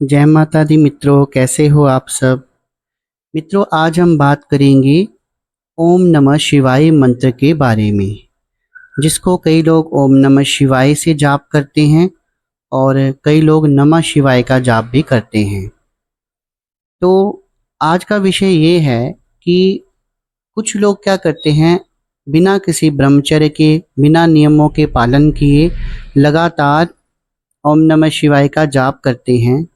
जय माता दी मित्रों, कैसे हो आप सब। मित्रों, आज हम बात करेंगे ओम नमः शिवाय मंत्र के बारे में, जिसको कई लोग ओम नमः शिवाय से जाप करते हैं और कई लोग नमः शिवाय का जाप भी करते हैं। तो आज का विषय ये है कि कुछ लोग क्या करते हैं, बिना किसी ब्रह्मचर्य के, बिना नियमों के पालन किए लगातार ओम नमः शिवाय का जाप करते हैं।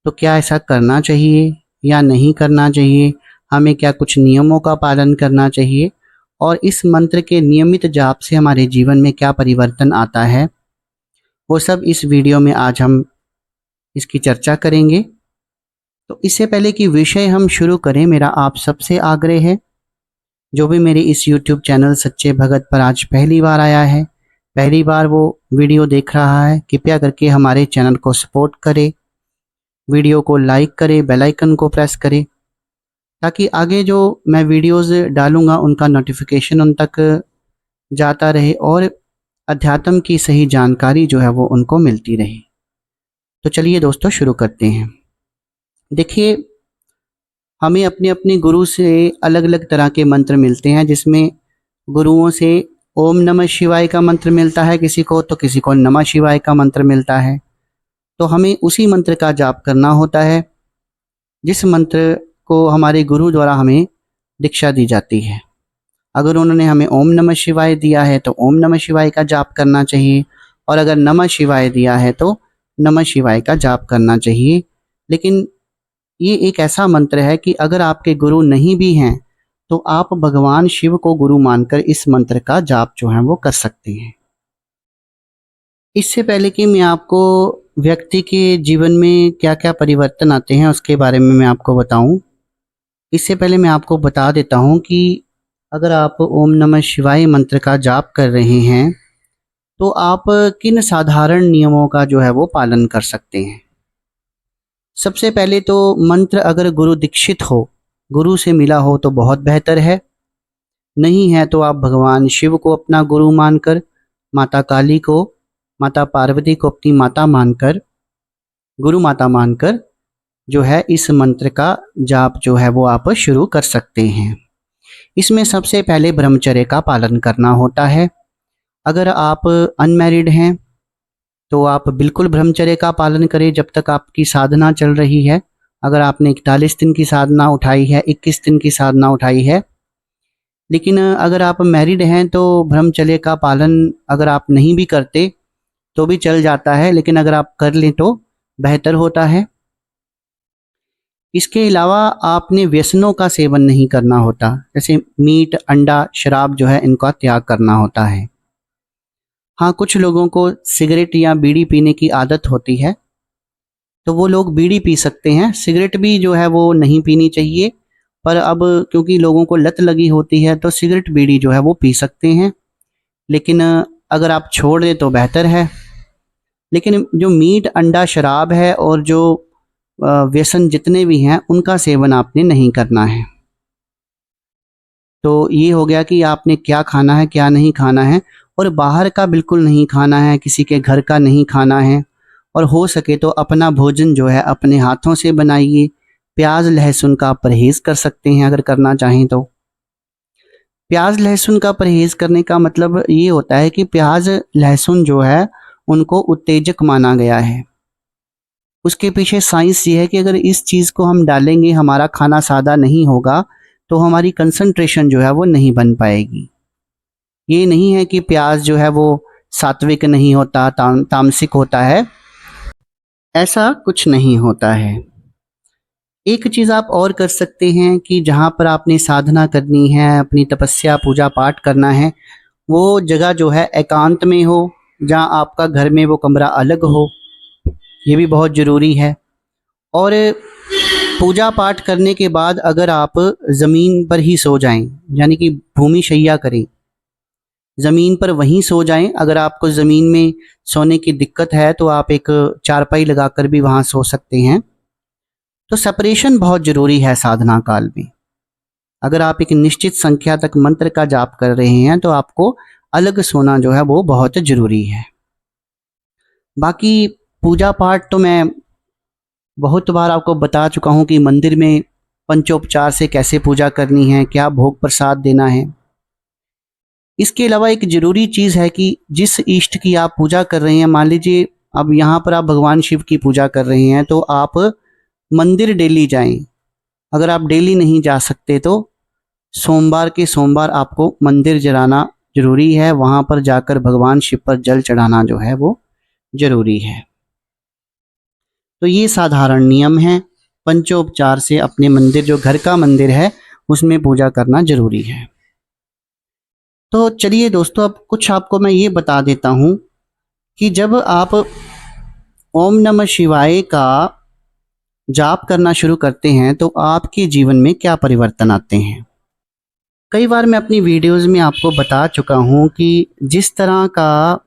तो क्या ऐसा करना चाहिए या नहीं करना चाहिए? हमें क्या कुछ नियमों का पालन करना चाहिए? और इस मंत्र के नियमित जाप से हमारे जीवन में क्या परिवर्तन आता है, वो सब इस वीडियो में आज हम इसकी चर्चा करेंगे। तो इससे पहले कि विषय हम शुरू करें, मेरा आप सबसे आग्रह है, जो भी मेरे इस YouTube चैनल सच्चे भगत पर आज पहली बार आया है, पहली बार वो वीडियो देख रहा है, कृपया करके हमारे चैनल को सपोर्ट करे, वीडियो को लाइक करे, बेल आइकन को प्रेस करे, ताकि आगे जो मैं वीडियोस डालूंगा उनका नोटिफिकेशन उन तक जाता रहे और अध्यात्म की सही जानकारी जो है वो उनको मिलती रहे। तो चलिए दोस्तों, शुरू करते हैं। देखिए, हमें अपने अपने गुरु से अलग अलग तरह के मंत्र मिलते हैं, जिसमें गुरुओं से ओम नमः शिवाय का मंत्र मिलता है किसी को, तो किसी को नमः शिवाय का मंत्र मिलता है। तो हमें उसी मंत्र का जाप करना होता है जिस मंत्र को हमारे गुरु द्वारा हमें दीक्षा दी जाती है। अगर उन्होंने हमें ओम नमः शिवाय दिया है तो ओम नमः शिवाय का जाप करना चाहिए, और अगर नमः शिवाय दिया है तो नमः शिवाय का जाप करना चाहिए। लेकिन ये एक ऐसा मंत्र है कि अगर आपके गुरु नहीं भी हैं तो आप भगवान शिव को गुरु मानकर इस मंत्र का जाप जो है वो कर सकते हैं। इससे पहले कि मैं आपको व्यक्ति के जीवन में क्या क्या परिवर्तन आते हैं उसके बारे में मैं आपको बताऊं, इससे पहले मैं आपको बता देता हूं कि अगर आप ओम नमः शिवाय मंत्र का जाप कर रहे हैं तो आप किन साधारण नियमों का जो है वो पालन कर सकते हैं। सबसे पहले तो मंत्र अगर गुरु दीक्षित हो, गुरु से मिला हो तो बहुत बेहतर है। नहीं है तो आप भगवान शिव को अपना गुरु मानकर, माता काली को, माता पार्वती को अपनी माता मानकर, गुरु माता मानकर जो है इस मंत्र का जाप जो है वो आप शुरू कर सकते हैं। इसमें सबसे पहले ब्रह्मचर्य का पालन करना होता है। अगर आप अनमैरिड हैं तो आप बिल्कुल ब्रह्मचर्य का पालन करें जब तक आपकी साधना चल रही है। अगर आपने 41 दिन की साधना उठाई है, 21 दिन की साधना उठाई है, लेकिन अगर आप मैरिड हैं तो ब्रह्मचर्य का पालन अगर आप नहीं भी करते तो भी चल जाता है, लेकिन अगर आप कर लें तो बेहतर होता है। इसके अलावा आपने व्यसनों का सेवन नहीं करना होता, जैसे मीट, अंडा, शराब जो है इनका त्याग करना होता है। हाँ, कुछ लोगों को सिगरेट या बीड़ी पीने की आदत होती है तो वो लोग बीड़ी पी सकते हैं, सिगरेट भी जो है वो नहीं पीनी चाहिए। पर अब क्योंकि लोगों को लत लगी होती है तो सिगरेट बीड़ी जो है वो पी सकते हैं, लेकिन अगर आप छोड़ दें तो बेहतर है। लेकिन जो मीट, अंडा, शराब है और जो व्यसन जितने भी हैं उनका सेवन आपने नहीं करना है। तो ये हो गया कि आपने क्या खाना है क्या नहीं खाना है, और बाहर का बिल्कुल नहीं खाना है, किसी के घर का नहीं खाना है, और हो सके तो अपना भोजन जो है अपने हाथों से बनाइए। प्याज लहसुन का परहेज़ कर सकते हैं अगर करना चाहें तो। प्याज लहसुन का परहेज़ करने का मतलब ये होता है कि प्याज लहसुन जो है उनको उत्तेजक माना गया है। उसके पीछे साइंस ये है कि अगर इस चीज़ को हम डालेंगे, हमारा खाना सादा नहीं होगा तो हमारी कंसंट्रेशन जो है वो नहीं बन पाएगी। ये नहीं है कि प्याज जो है वो सात्विक नहीं होता, तामसिक होता है, ऐसा कुछ नहीं होता है। एक चीज़ आप और कर सकते हैं कि जहाँ पर आपने साधना करनी है, अपनी तपस्या पूजा पाठ करना है, वो जगह जो है एकांत में हो, जहाँ आपका घर में वो कमरा अलग हो, ये भी बहुत ज़रूरी है। और पूजा पाठ करने के बाद अगर आप ज़मीन पर ही सो जाएं, यानी कि भूमि शैया करें, ज़मीन पर वहीं सो जाएं। अगर आपको ज़मीन में सोने की दिक्कत है तो आप एक चारपाई लगाकर भी वहाँ सो सकते हैं। तो सेपरेशन बहुत ज़रूरी है साधना काल में। अगर आप एक निश्चित संख्या तक मंत्र का जाप कर रहे हैं तो आपको अलग सोना जो है वो बहुत ज़रूरी है। बाकी पूजा पाठ तो मैं बहुत बार आपको बता चुका हूँ कि मंदिर में पंचोपचार से कैसे पूजा करनी है, क्या भोग प्रसाद देना है। इसके अलावा एक ज़रूरी चीज़ है कि जिस इष्ट की आप पूजा कर रहे हैं, मान लीजिए अब यहाँ पर आप भगवान शिव की पूजा कर रहे हैं, तो आप मंदिर डेली जाएं। अगर आप डेली नहीं जा सकते तो सोमवार के सोमवार आपको मंदिर जलाना जरूरी है, वहाँ पर जाकर भगवान शिव पर जल चढ़ाना जो है वो जरूरी है। तो ये साधारण नियम है, पंचोपचार से अपने मंदिर, जो घर का मंदिर है, उसमें पूजा करना जरूरी है। तो चलिए दोस्तों, अब कुछ आपको मैं ये बता देता हूँ कि जब आप ओम नमः शिवाय का जाप करना शुरू करते हैं तो आपके जीवन में क्या परिवर्तन आते हैं। कई बार मैं अपनी वीडियोस में आपको बता चुका हूँ कि जिस तरह का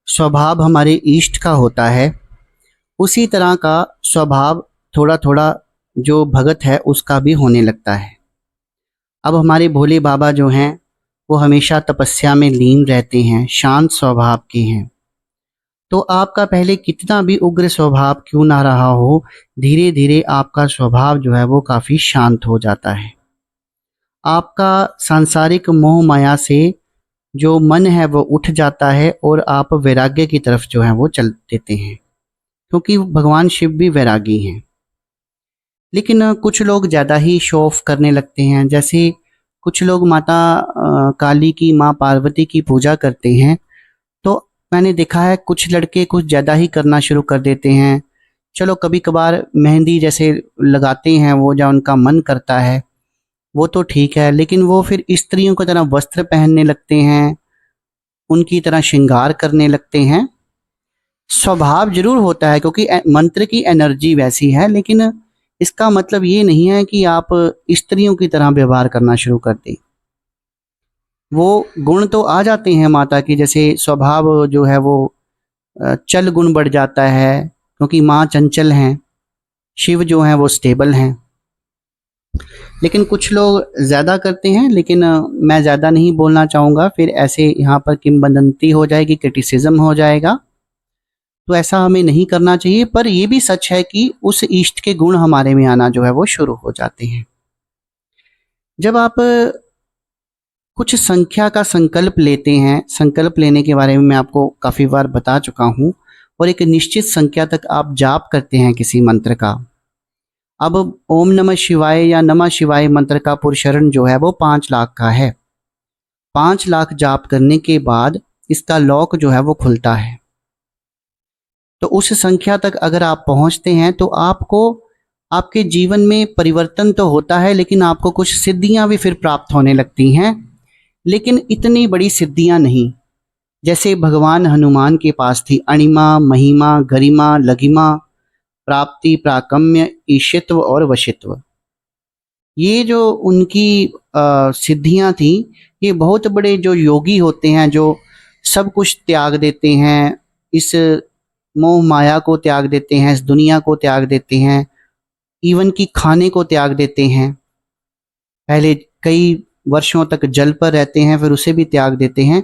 स्वभाव हमारे इष्ट का होता है, उसी तरह का स्वभाव थोड़ा थोड़ा जो भगत है उसका भी होने लगता है। अब हमारे भोले बाबा जो हैं वो हमेशा तपस्या में लीन रहते हैं, शांत स्वभाव के हैं। तो आपका पहले कितना भी उग्र स्वभाव क्यों ना रहा हो, धीरे धीरे आपका स्वभाव जो है वो काफ़ी शांत हो जाता है। आपका सांसारिक मोह माया से जो मन है वो उठ जाता है और आप वैराग्य की तरफ जो है वो चल देते हैं, क्योंकि भगवान शिव भी वैरागी हैं। लेकिन कुछ लोग ज़्यादा ही शो ऑफ करने लगते हैं। जैसे कुछ लोग माता काली की, माँ पार्वती की पूजा करते हैं, तो मैंने देखा है कुछ लड़के कुछ ज़्यादा ही करना शुरू कर देते हैं। चलो कभी कभार मेहंदी जैसे लगाते हैं वो, जब उनका मन करता है वो तो ठीक है, लेकिन वो फिर स्त्रियों की तरह वस्त्र पहनने लगते हैं, उनकी तरह श्रृंगार करने लगते हैं। स्वभाव जरूर होता है क्योंकि मंत्र की एनर्जी वैसी है, लेकिन इसका मतलब ये नहीं है कि आप स्त्रियों की तरह व्यवहार करना शुरू कर दें। वो गुण तो आ जाते हैं माता की, जैसे स्वभाव जो है वो चल गुण बढ़ जाता है, क्योंकि माँ चंचल हैं, शिव जो हैं वो स्टेबल हैं। लेकिन कुछ लोग ज़्यादा करते हैं, लेकिन मैं ज़्यादा नहीं बोलना चाहूँगा, फिर ऐसे यहाँ पर किंवदंती हो जाएगी, क्रिटिसिज्म हो जाएगा। तो ऐसा हमें नहीं करना चाहिए। पर यह भी सच है कि उस इष्ट के गुण हमारे में आना जो है वो शुरू हो जाते हैं। जब आप कुछ संख्या का संकल्प लेते हैं, संकल्प लेने के बारे में मैं आपको काफ़ी बार बता चुका हूँ, और एक निश्चित संख्या तक आप जाप करते हैं किसी मंत्र का। अब ओम नमः शिवाय या नमः शिवाय मंत्र का पुरशरण जो है वो 5 लाख का है। 5 लाख जाप करने के बाद इसका लॉक जो है वो खुलता है। तो उस संख्या तक अगर आप पहुंचते हैं तो आपको, आपके जीवन में परिवर्तन तो होता है, लेकिन आपको कुछ सिद्धियां भी फिर प्राप्त होने लगती हैं, लेकिन इतनी बड़ी सिद्धियां नहीं जैसे भगवान हनुमान के पास थी। अणिमा, महिमा, गरिमा, लघिमा, प्राप्ति, प्राकम्य, ईशित्व और वशित्व। ये जो उनकी सिद्धियां थी, ये बहुत बड़े जो योगी होते हैं, जो सब कुछ त्याग देते हैं, इस मोह माया को त्याग देते हैं, इस दुनिया को त्याग देते हैं, इवन कि खाने को त्याग देते हैं। पहले कई वर्षों तक जल पर रहते हैं, फिर उसे भी त्याग देते हैं।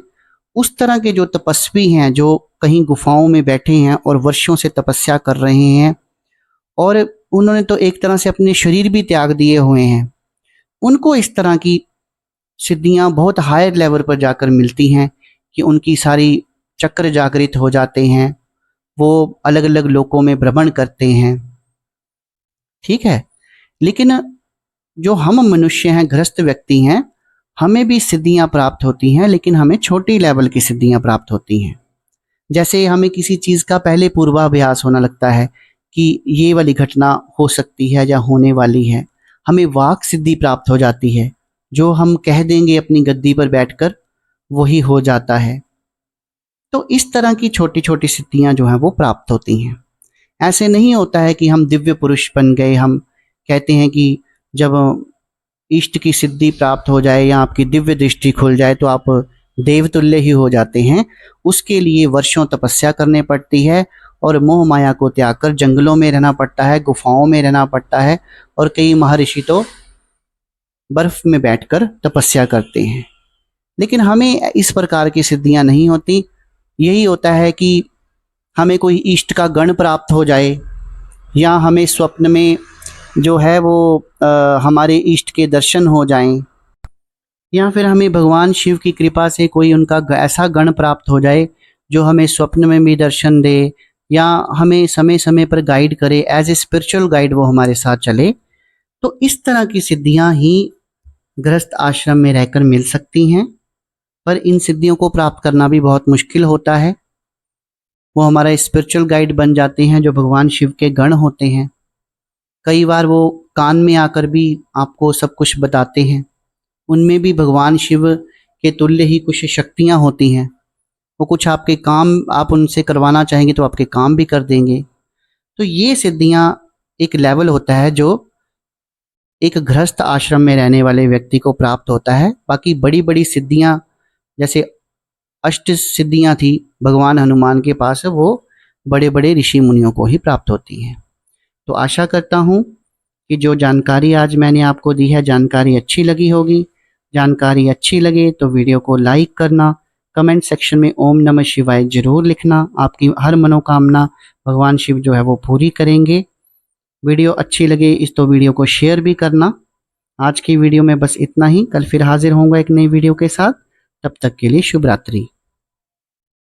उस तरह के जो तपस्वी हैं, जो कहीं गुफाओं में बैठे हैं और वर्षों से तपस्या कर रहे हैं, और उन्होंने तो एक तरह से अपने शरीर भी त्याग दिए हुए हैं, उनको इस तरह की सिद्धियां बहुत हायर लेवल पर जाकर मिलती हैं कि उनकी सारी चक्र जागृत हो जाते हैं, वो अलग अलग लोकों में भ्रमण करते हैं। ठीक है, लेकिन जो हम मनुष्य हैं, गृहस्थ व्यक्ति हैं, हमें भी सिद्धियां प्राप्त होती हैं, लेकिन हमें छोटी लेवल की सिद्धियां प्राप्त होती हैं। जैसे हमें किसी चीज़ का पहले पूर्वाभ्यास होना लगता है कि ये वाली घटना हो सकती है या होने वाली है, हमें वाक सिद्धि प्राप्त हो जाती है, जो हम कह देंगे अपनी गद्दी पर बैठकर वही हो जाता है। तो इस तरह की छोटी छोटी सिद्धियां जो हैं वो प्राप्त होती हैं। ऐसे नहीं होता है कि हम दिव्य पुरुष बन गए। हम कहते हैं कि जब इष्ट की सिद्धि प्राप्त हो जाए या आपकी दिव्य दृष्टि खुल जाए तो आप देवतुल्य ही हो जाते हैं। उसके लिए वर्षों तपस्या करनी पड़ती है, और मोह माया को त्याग कर जंगलों में रहना पड़ता है, गुफाओं में रहना पड़ता है, और कई महर्षि तो बर्फ में बैठकर तपस्या करते हैं। लेकिन हमें इस प्रकार की सिद्धियां नहीं होती। यही होता है कि हमें कोई इष्ट का गण प्राप्त हो जाए, या हमें स्वप्न में जो है वो हमारे इष्ट के दर्शन हो जाएं, या फिर हमें भगवान शिव की कृपा से कोई उनका ऐसा गण प्राप्त हो जाए जो हमें स्वप्न में भी दर्शन दे, या हमें समय समय पर गाइड करे, एज ए स्पिरिचुअल गाइड वो हमारे साथ चले। तो इस तरह की सिद्धियां ही गृहस्थ आश्रम में रहकर मिल सकती हैं, पर इन सिद्धियों को प्राप्त करना भी बहुत मुश्किल होता है। वो हमारा स्पिरिचुअल गाइड बन जाते हैं जो भगवान शिव के गण होते हैं। कई बार वो कान में आकर भी आपको सब कुछ बताते हैं। उनमें भी भगवान शिव के तुल्य ही कुछ शक्तियां होती हैं। वो कुछ आपके काम आप उनसे करवाना चाहेंगे तो आपके काम भी कर देंगे। तो ये सिद्धियां एक लेवल होता है जो एक गृहस्थ आश्रम में रहने वाले व्यक्ति को प्राप्त होता है। बाकी बड़ी बड़ी सिद्धियां जैसे अष्ट सिद्धियां थी भगवान हनुमान के पास, वो बड़े बड़े ऋषि मुनियों को ही प्राप्त होती हैं। तो आशा करता हूँ कि जो जानकारी आज मैंने आपको दी है, जानकारी अच्छी लगी होगी। जानकारी अच्छी लगे तो वीडियो को लाइक करना, कमेंट सेक्शन में ओम नमः शिवाय जरूर लिखना। आपकी हर मनोकामना भगवान शिव जो है वो पूरी करेंगे। वीडियो अच्छी लगे तो वीडियो को शेयर भी करना। आज की वीडियो में बस इतना ही। कल फिर हाजिर होऊंगा एक नई वीडियो के साथ। तब तक के लिए शुभ रात्रि।